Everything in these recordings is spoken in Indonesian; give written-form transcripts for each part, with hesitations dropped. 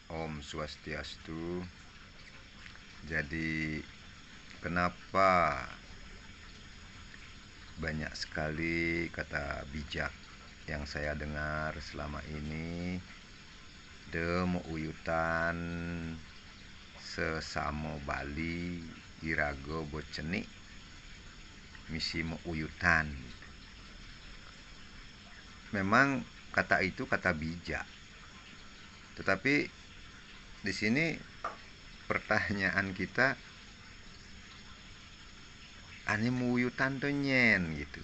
Om Swastiastu. Jadi kenapa banyak sekali kata bijak yang saya dengar selama ini? Demo uyutan sesamo Bali irago boceni misi mo uyutan. Memang kata itu kata bijak. Tetapi di sini pertanyaan kita, ane muyutan tuh nyen gitu.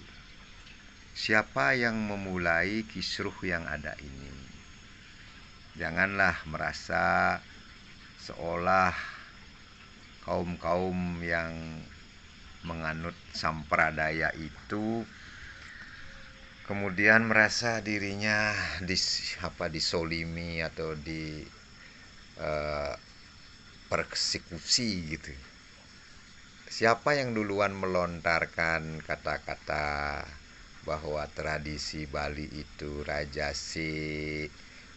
Siapa yang memulai kisruh yang ada ini? Janganlah merasa seolah kaum-kaum yang menganut sampradaya itu kemudian merasa dirinya disolimi atau persekusi gitu. Siapa yang duluan melontarkan kata-kata bahwa tradisi Bali itu rajasi,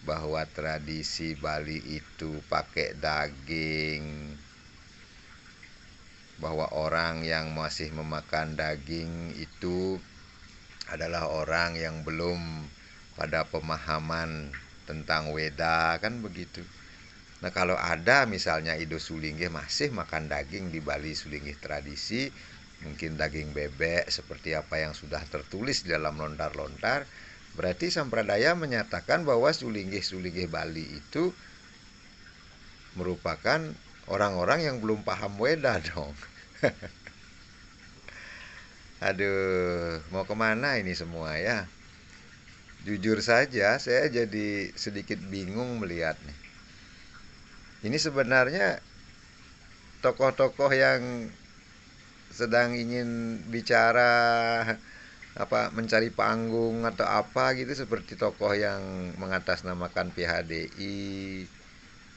bahwa tradisi Bali itu pakai daging, bahwa orang yang masih memakan daging itu adalah orang yang belum pada pemahaman tentang Weda, kan begitu. Nah, kalau ada misalnya Ido Sulinggih masih makan daging di Bali Sulinggih tradisi, mungkin daging bebek seperti apa yang sudah tertulis di dalam lontar-lontar, berarti Sampradaya menyatakan bahwa Sulinggih Bali itu merupakan orang-orang yang belum paham Weda dong. Aduh, mau kemana ini semua ya? Jujur saja, saya jadi sedikit bingung melihatnya. Ini sebenarnya tokoh-tokoh yang sedang ingin bicara mencari panggung atau apa gitu, seperti tokoh yang mengatasnamakan PHDI,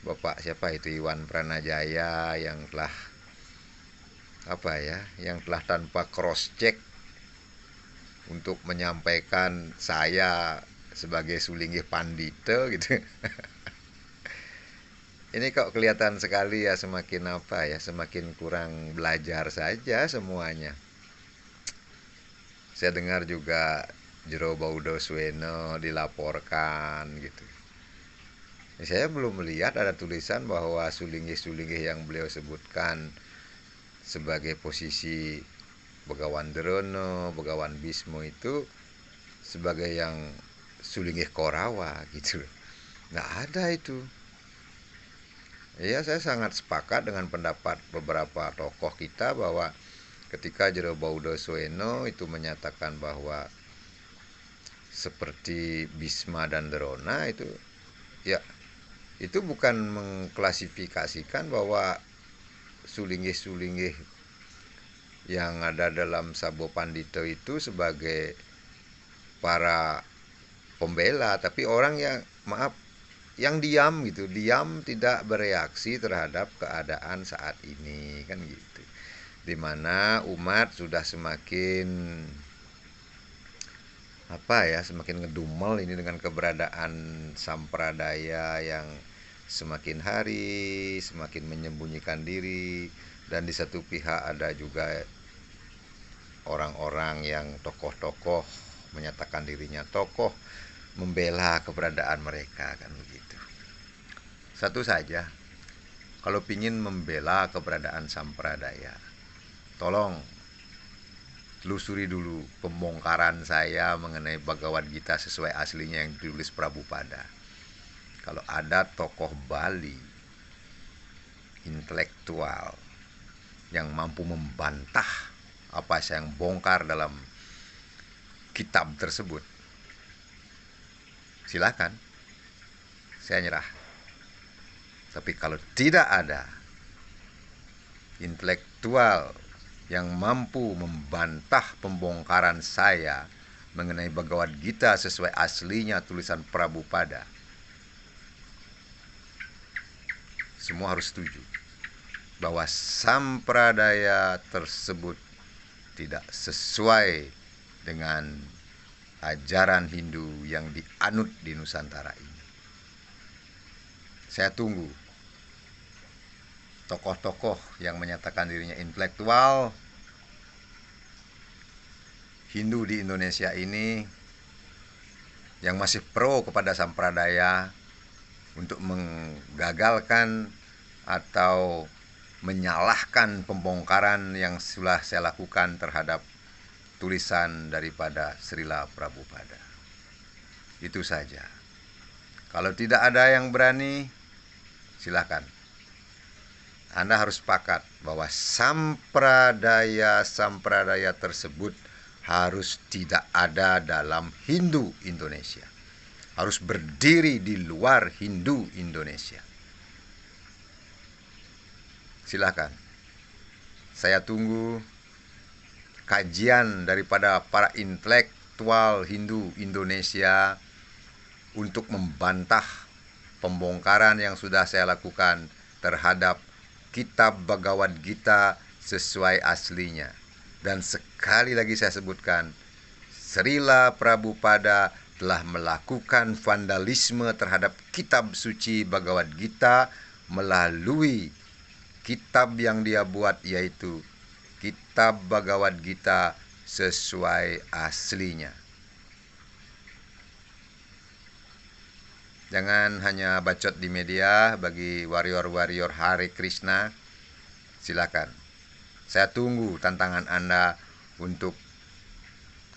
Bapak siapa itu, Iwan Pranajaya, yang telah tanpa cross check untuk menyampaikan saya sebagai Sulinggih Pandita gitu. Ini kok kelihatan sekali ya, semakin kurang belajar saja semuanya. Saya dengar juga Jero Baudo Sueno dilaporkan gitu. Saya belum melihat ada tulisan bahwa Sulinggih-Sulinggih yang beliau sebutkan sebagai posisi Begawan Derono, Begawan Bismo itu sebagai yang Sulinggih Korawa gitu. Nggak ada itu. Ya, saya sangat sepakat dengan pendapat beberapa tokoh kita bahwa ketika Jero Baudo Sueno itu menyatakan bahwa seperti Bisma dan Derona itu, ya itu bukan mengklasifikasikan bahwa Sulinggih-Sulinggih yang ada dalam Sabo Pandito itu sebagai para pembela, tapi orang yang diam gitu, diam tidak bereaksi terhadap keadaan saat ini, kan gitu. Dimana umat sudah semakin semakin ngedumel ini dengan keberadaan sampradaya yang semakin hari semakin menyembunyikan diri, dan di satu pihak ada juga orang-orang yang tokoh-tokoh menyatakan dirinya tokoh membela keberadaan mereka, kan begitu. Satu saja, kalau ingin membela keberadaan sampradaya, tolong telusuri dulu pembongkaran saya mengenai Bhagavad Gita sesuai aslinya yang ditulis Prabupada. Kalau ada tokoh Bali intelektual yang mampu membantah apa yang bongkar dalam kitab tersebut, silakan, saya nyerah. Tapi kalau tidak ada intelektual yang mampu membantah pembongkaran saya mengenai Bhagavad Gita sesuai aslinya tulisan Prabupada, semua harus setuju bahwa sampradaya tersebut tidak sesuai dengan ajaran Hindu yang dianut di Nusantara ini. Saya tunggu tokoh-tokoh yang menyatakan dirinya intelektual Hindu di Indonesia ini yang masih pro kepada sampradaya untuk menggagalkan atau menyalahkan pembongkaran yang sudah saya lakukan terhadap tulisan daripada Srila Prabhupada. Itu saja. Kalau tidak ada yang berani, silakan. Anda harus sepakat bahwa sampradaya tersebut harus tidak ada dalam Hindu Indonesia. Harus berdiri di luar Hindu Indonesia. Silakan. Saya tunggu kajian daripada para intelektual Hindu Indonesia untuk membantah pembongkaran yang sudah saya lakukan terhadap kitab Bhagavad Gita sesuai aslinya. Dan sekali lagi saya sebutkan, Srila Prabhupada telah melakukan vandalisme terhadap kitab suci Bhagavad Gita melalui kitab yang dia buat, yaitu kitab Bhagavad Gita sesuai aslinya. Jangan hanya bacot di media bagi warrior-warrior Hare Krishna. Silakan. Saya tunggu tantangan Anda untuk,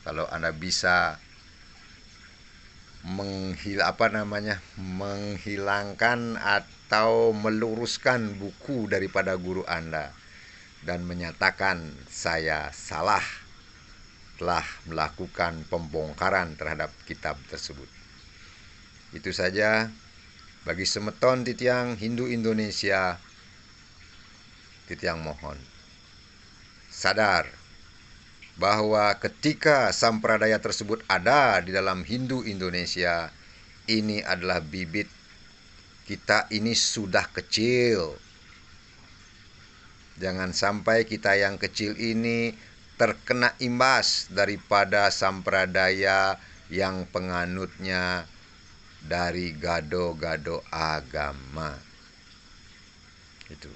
kalau Anda bisa menghilangkan atau meluruskan buku daripada guru Anda dan menyatakan saya salah telah melakukan pembongkaran terhadap kitab tersebut. Itu saja. Bagi semeton titiang Hindu Indonesia, titiang mohon sadar bahwa ketika sampradaya tersebut ada di dalam Hindu Indonesia, ini adalah bibit kita ini sudah kecil. Jangan sampai kita yang kecil ini terkena imbas daripada sampradaya yang penganutnya dari gado-gado agama. Itu.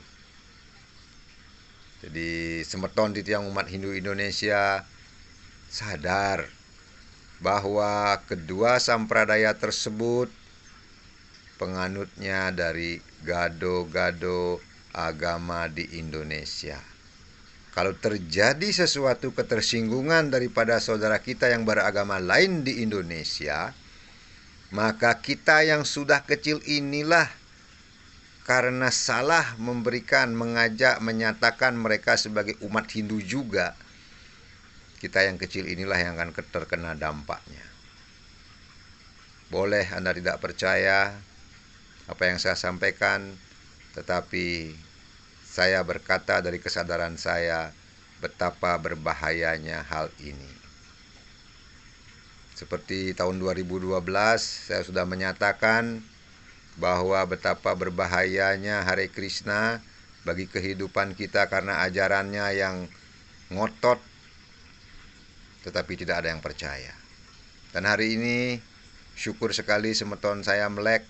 Jadi semeton titiang umat Hindu Indonesia sadar bahwa kedua sampradaya tersebut penganutnya dari gado-gado agama di Indonesia. Kalau terjadi sesuatu ketersinggungan daripada saudara kita yang beragama lain di Indonesia, maka kita yang sudah kecil inilah karena salah memberikan, mengajak, menyatakan mereka sebagai umat Hindu juga. Kita yang kecil inilah yang akan terkena dampaknya. Boleh Anda tidak percaya apa yang saya sampaikan, tetapi saya berkata dari kesadaran saya betapa berbahayanya hal ini. Seperti tahun 2012 saya sudah menyatakan bahwa betapa berbahayanya Hare Krishna bagi kehidupan kita karena ajarannya yang ngotot tetapi tidak ada yang percaya. Dan hari ini syukur sekali semeton saya melek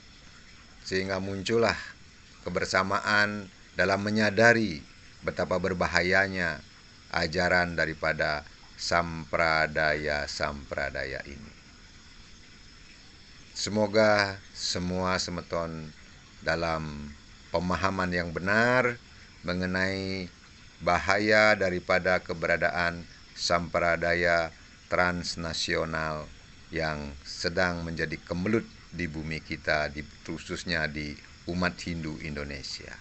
sehingga muncullah kebersamaan dalam menyadari betapa berbahayanya ajaran daripada sampradaya ini. Semoga semua semeton dalam pemahaman yang benar mengenai bahaya daripada keberadaan sampradaya transnasional yang sedang menjadi kemelut di bumi kita, khususnya di umat Hindu Indonesia.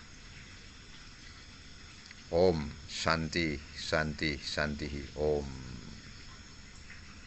Om Shanti Shanti Shanti Om.